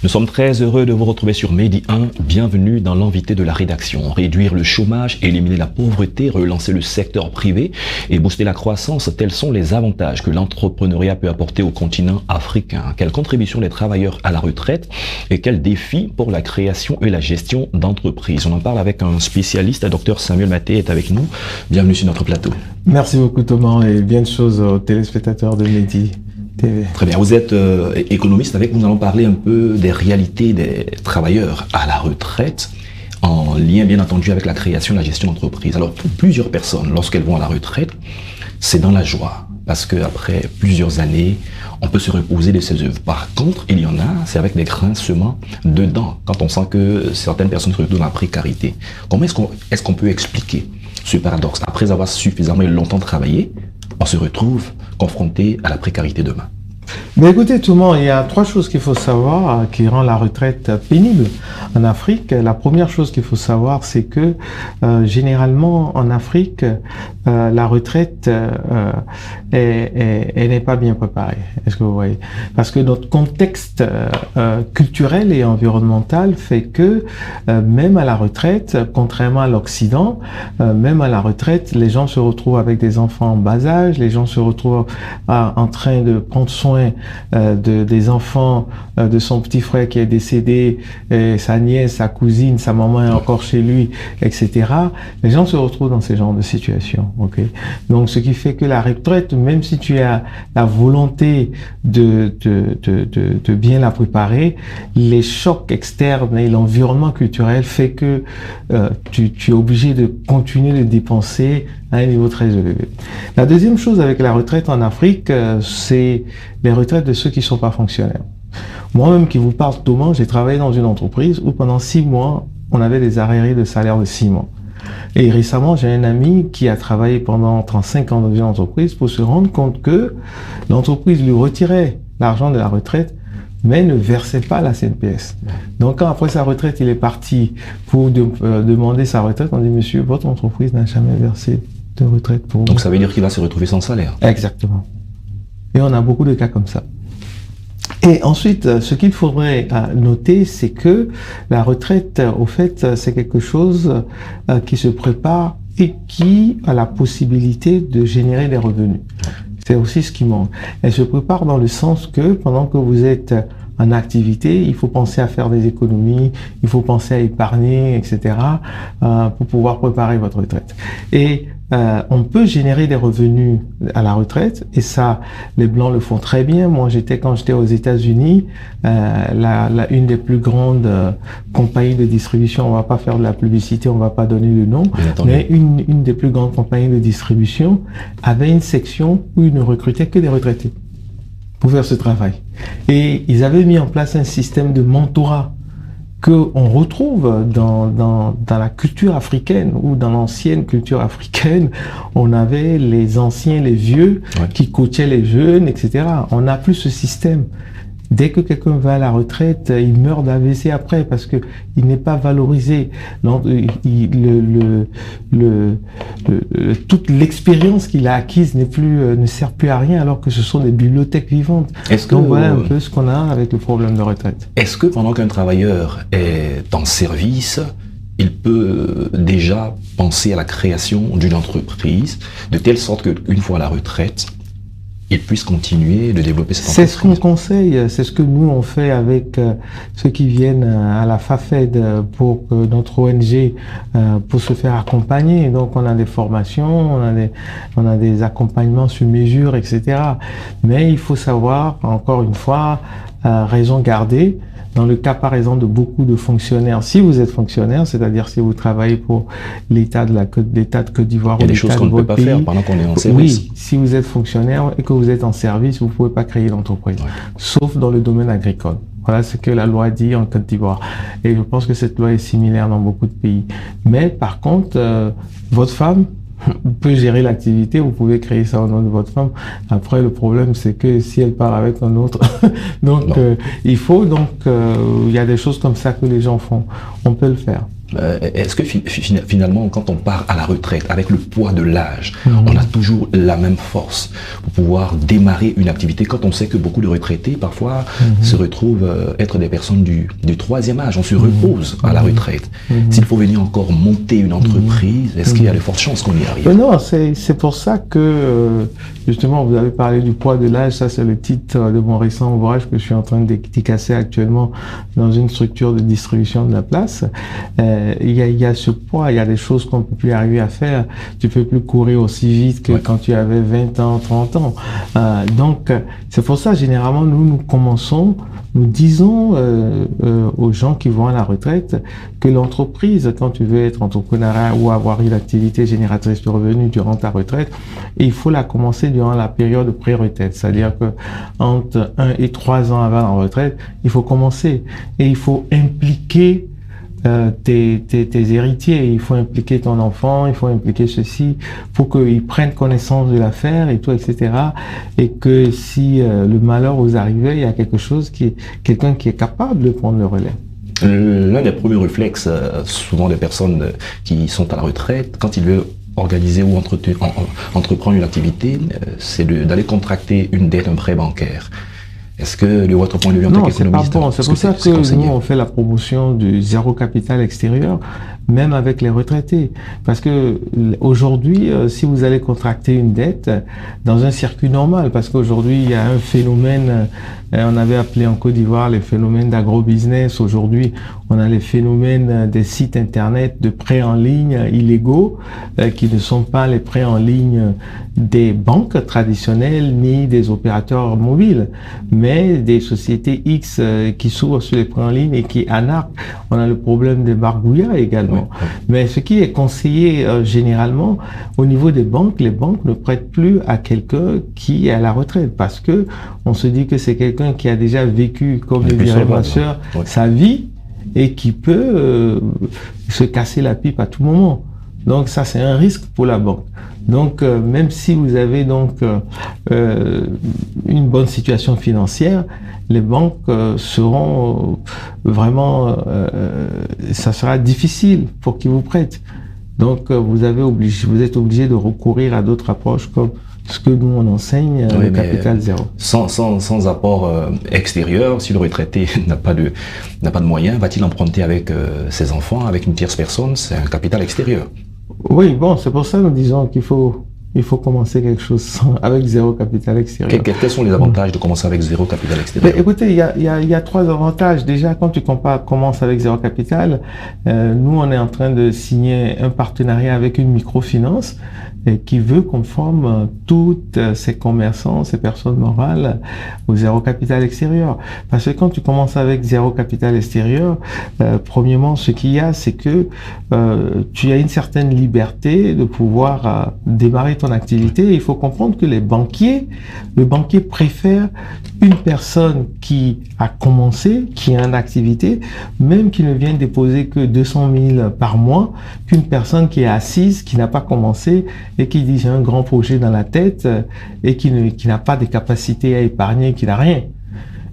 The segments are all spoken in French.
Nous sommes très heureux de vous retrouver sur Medi 1. Bienvenue dans l'invité de la rédaction. Réduire le chômage, éliminer la pauvreté, relancer le secteur privé et booster la croissance, tels sont les avantages que l'entrepreneuriat peut apporter au continent africain. Quelle contribution des travailleurs à la retraite et quels défis pour la création et la gestion d'entreprises. On en parle avec un spécialiste, Dr Samuel Maté est avec nous. Bienvenue sur notre plateau. Merci beaucoup Thomas et bien de choses aux téléspectateurs de Medi TV. Très bien, vous êtes économiste. Avec nous allons parler un peu des réalités des travailleurs à la retraite en lien bien entendu avec la création et la gestion d'entreprise. Alors pour plusieurs personnes, lorsqu'elles vont à la retraite, c'est dans la joie parce qu'après plusieurs années, on peut se reposer de ses œuvres. Par contre, il y en a, c'est avec des grincements de dents quand on sent que certaines personnes se retrouvent dans la précarité. Comment est-ce qu'on peut expliquer ce paradoxe? Après avoir suffisamment longtemps travaillé, on se retrouve confronté à la précarité demain. Mais écoutez tout le monde, il y a trois choses qu'il faut savoir qui rend la retraite pénible en Afrique. La première chose qu'il faut savoir, c'est que généralement en Afrique, la retraite elle n'est pas bien préparée. Est-ce que vous voyez? Parce que notre contexte culturel et environnemental fait que même à la retraite, contrairement à l'Occident, même à la retraite, les gens se retrouvent avec des enfants en bas âge, les gens se retrouvent en train de prendre soin des enfants de son petit frère qui est décédé, sa nièce, sa cousine, sa maman est encore chez lui, etc. Les gens se retrouvent dans ce genre de situation. Okay? Donc, ce qui fait que la retraite, même si tu as la volonté de bien la préparer, les chocs externes et l'environnement culturel fait que tu es obligé de continuer de dépenser à un niveau très élevé. La deuxième chose avec la retraite en Afrique, c'est les retraites de ceux qui ne sont pas fonctionnaires. Moi-même qui vous parle, Thomas, j'ai travaillé dans une entreprise où pendant 6 mois, on avait des arriérés de salaire de 6 mois. Et récemment, j'ai un ami qui a travaillé pendant 35 ans dans une entreprise pour se rendre compte que l'entreprise lui retirait l'argent de la retraite, mais ne versait pas la CNPS. Donc, quand après sa retraite, il est parti pour demander sa retraite, on dit, monsieur, votre entreprise n'a jamais versé de retraite pour vous. Donc, ça veut dire qu'il va se retrouver sans salaire. Exactement. Et on a beaucoup de cas comme ça. Et ensuite, ce qu'il faudrait noter, c'est que la retraite, au fait, c'est quelque chose qui se prépare et qui a la possibilité de générer des revenus. C'est aussi ce qui manque. Elle se prépare dans le sens que pendant que vous êtes en activité, il faut penser à faire des économies, il faut penser à épargner, etc. Pour pouvoir préparer votre retraite. Et on peut générer des revenus à la retraite, et ça, les Blancs le font très bien. Moi, quand j'étais aux États-Unis, une des plus grandes compagnies de distribution, on va pas faire de la publicité, on va pas donner le nom, mais une des plus grandes compagnies de distribution avait une section où ils ne recrutaient que des retraités pour faire ce travail. Et ils avaient mis en place un système de mentorat qu'on retrouve dans la culture africaine ou dans l'ancienne culture africaine. On avait les anciens, les vieux qui coachaient les jeunes, etc. On n'a plus ce système. Dès que quelqu'un va à la retraite, il meurt d'AVC après parce que il n'est pas valorisé. Toute l'expérience qu'il a acquise ne sert plus à rien alors que ce sont des bibliothèques vivantes. Donc voilà un peu ce qu'on a avec le problème de retraite. Est-ce que pendant qu'un travailleur est en service, il peut déjà penser à la création d'une entreprise de telle sorte qu'une fois à la retraite, il puisse continuer de développer cette entreprise? C'est ce qu'on conseille, c'est ce que nous on fait avec ceux qui viennent à la FAFED pour notre ONG pour se faire accompagner. Donc on a des formations, on a des accompagnements sur mesure, etc. Mais il faut savoir, encore une fois, raison garder. Dans le cas, par exemple, de beaucoup de fonctionnaires, si vous êtes fonctionnaire, c'est-à-dire si vous travaillez pour l'État de Côte d'Ivoire ou l'État de votre pays, il y a des choses qu'on ne peut pas faire pendant qu'on est en service. Oui, si vous êtes fonctionnaire et que vous êtes en service, vous ne pouvez pas créer l'entreprise, sauf dans le domaine agricole. Voilà ce que la loi dit en Côte d'Ivoire. Et je pense que cette loi est similaire dans beaucoup de pays. Mais par contre, votre femme peut gérer l'activité, vous pouvez créer ça au nom de votre femme. Après, le problème, c'est que si elle part avec un autre, donc il faut, il y a des choses comme ça que les gens font. On peut le faire. Est-ce que finalement, quand on part à la retraite, avec le poids de l'âge, on a toujours la même force pour pouvoir démarrer une activité quand on sait que beaucoup de retraités, parfois, se retrouvent être des personnes du troisième âge. On se repose à la retraite. S'il faut venir encore monter une entreprise, est-ce qu'il y a de fortes chances qu'on y arrive? Non, c'est pour ça que, justement, vous avez parlé du poids de l'âge. Ça, c'est le titre de mon récent ouvrage que je suis en train de dédicacer actuellement dans une structure de distribution de la place. Il y a ce poids, il y a des choses qu'on ne peut plus arriver à faire. Tu peux plus courir aussi vite que quand tu avais 20 ans, 30 ans. Donc, c'est pour ça, généralement, nous disons aux gens qui vont à la retraite que l'entreprise, quand tu veux être entrepreneur ou avoir une activité génératrice de revenus durant ta retraite, il faut la commencer durant la période de pré-retraite. C'est-à-dire que entre 1 et 3 ans avant la retraite, il faut commencer et il faut impliquer tes héritiers, il faut impliquer ton enfant, il faut impliquer ceci pour qu'ils prennent connaissance de l'affaire et tout, etc. Et que si le malheur vous arrivait, il y a quelqu'un qui est capable de prendre le relais. L'un des premiers réflexes, souvent des personnes qui sont à la retraite, quand ils veulent organiser ou entreprendre une activité, c'est d'aller contracter une dette, un prêt bancaire. Est-ce que, de votre point de vue en tant qu'économiste, non, c'est pas bon. C'est pour ça que nous, on fait la promotion du zéro capital extérieur, même avec les retraités. Parce que aujourd'hui, si vous allez contracter une dette dans un circuit normal, parce qu'aujourd'hui, il y a un phénomène, on avait appelé en Côte d'Ivoire les phénomènes d'agro-business. Aujourd'hui, on a les phénomènes des sites internet de prêts en ligne illégaux, qui ne sont pas les prêts en ligne des banques traditionnelles ni des opérateurs mobiles, mais des sociétés X qui s'ouvrent sur les prêts en ligne et qui anarquent. On a le problème des margouillas également. Oui. Mais ce qui est conseillé généralement au niveau des banques, les banques ne prêtent plus à quelqu'un qui est à la retraite parce que on se dit que c'est quelqu'un qui a déjà vécu, comme le dirait ma sœur, sa vie et qui peut se casser la pipe à tout moment. Donc ça, c'est un risque pour la banque. Donc même si vous avez donc une bonne situation financière, les banques seront vraiment, ça sera difficile pour qu'ils vous prêtent. Donc vous êtes obligé de recourir à d'autres approches comme ce que nous on enseigne, le capital zéro. Sans apport extérieur, si le retraité n'a pas de moyens, va-t-il emprunter avec ses enfants, avec une tierce personne? C'est un capital extérieur. Oui, bon, c'est pour ça que nous disons qu'il faut commencer quelque chose avec zéro capital extérieur. Quels sont les avantages de commencer avec zéro capital extérieur? Mais écoutez, il y a 3 avantages. Déjà, quand tu commences avec zéro capital, nous, on est en train de signer un partenariat avec une microfinance qui veut qu'on forme toutes ces commerçants, ces personnes morales au zéro capital extérieur. Parce que quand tu commences avec zéro capital extérieur, premièrement, ce qu'il y a, c'est que tu as une certaine liberté de pouvoir démarrer ton activité. Il faut comprendre que le banquier préfère une personne qui a commencé, qui est en activité, même qui ne vient déposer que 200 000 par mois, qu'une personne qui est assise, qui n'a pas commencé et qui dit j'ai un grand projet dans la tête et qui n'a pas de capacité à épargner, qui n'a rien.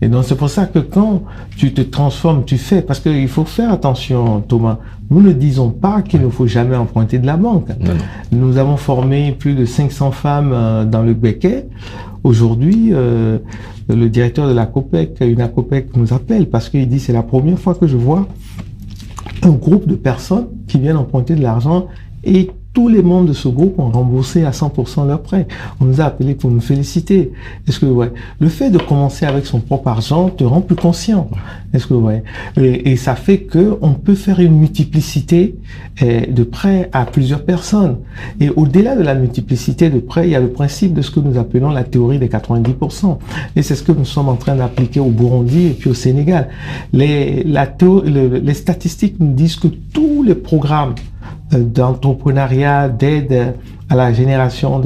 Et donc c'est pour ça que quand tu te transformes, tu fais, parce qu'il faut faire attention, Thomas. Nous ne disons pas qu'il ne faut jamais emprunter de la banque. Non. Nous avons formé plus de 500 femmes dans le Béquet. Aujourd'hui, le directeur de la COPEC, une ACOPEC, nous appelle parce qu'il dit c'est la première fois que je vois un groupe de personnes qui viennent emprunter de l'argent et tous les membres de ce groupe ont remboursé à 100% leurs prêts. On nous a appelés pour nous féliciter. Est-ce que le fait de commencer avec son propre argent te rend plus conscient. Est-ce que et ça fait que on peut faire une multiplicité de prêts à plusieurs personnes. Et au-delà de la multiplicité de prêts, il y a le principe de ce que nous appelons la théorie des 90%. Et c'est ce que nous sommes en train d'appliquer au Burundi et puis au Sénégal. Les statistiques nous disent que tous les programmes d'entrepreneuriat, d'aide à la génération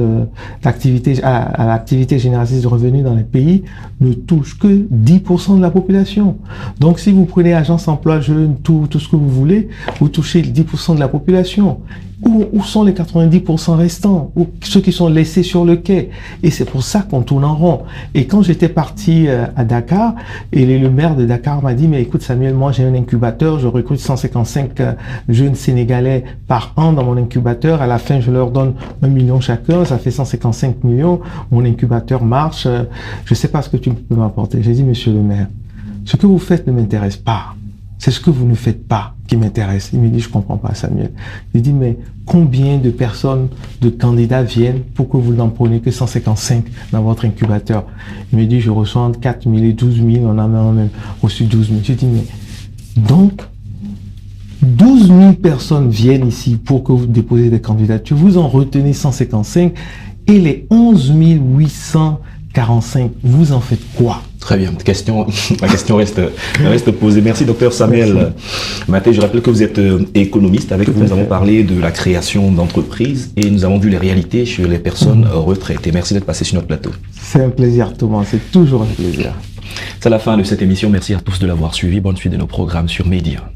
d'activité, à l'activité génératrice de revenus dans les pays ne touchent que 10% de la population. Donc, si vous prenez Agence Emploi Jeune, tout ce que vous voulez, vous touchez 10% de la population. Où sont les 90% restants? Ou ceux qui sont laissés sur le quai? Et c'est pour ça qu'on tourne en rond. Et quand j'étais parti à Dakar, et le maire de Dakar m'a dit, mais écoute Samuel, moi j'ai un incubateur, je recrute 155 jeunes Sénégalais par an dans mon incubateur. À la fin, je leur donne 1 million chacun, ça fait 155 millions. Mon incubateur marche. Je sais pas ce que tu peux m'apporter. J'ai dit, monsieur le maire, ce que vous faites ne m'intéresse pas. C'est ce que vous ne faites pas qui m'intéresse. Il me dit, je comprends pas, Samuel. Il dit, mais combien de personnes, de candidats viennent pour que vous n'en preniez que 155 dans votre incubateur? Il me dit, je reçois entre 4 000 et 12 000. On a même reçu 12 000. Je dis, mais donc, 12 000 personnes viennent ici pour que vous déposiez des candidatures. Vous en retenez 155 et les 11 845, vous en faites quoi? Très bien. La question reste posée. Merci, docteur Samuel Maté. Je rappelle que vous êtes économiste. Avec vous, nous avons parlé de la création d'entreprises et nous avons vu les réalités chez les personnes retraitées. Merci d'être passé sur notre plateau. C'est un plaisir, Thomas. C'est toujours un plaisir. C'est la fin de cette émission. Merci à tous de l'avoir suivi. Bonne suite de nos programmes sur Média.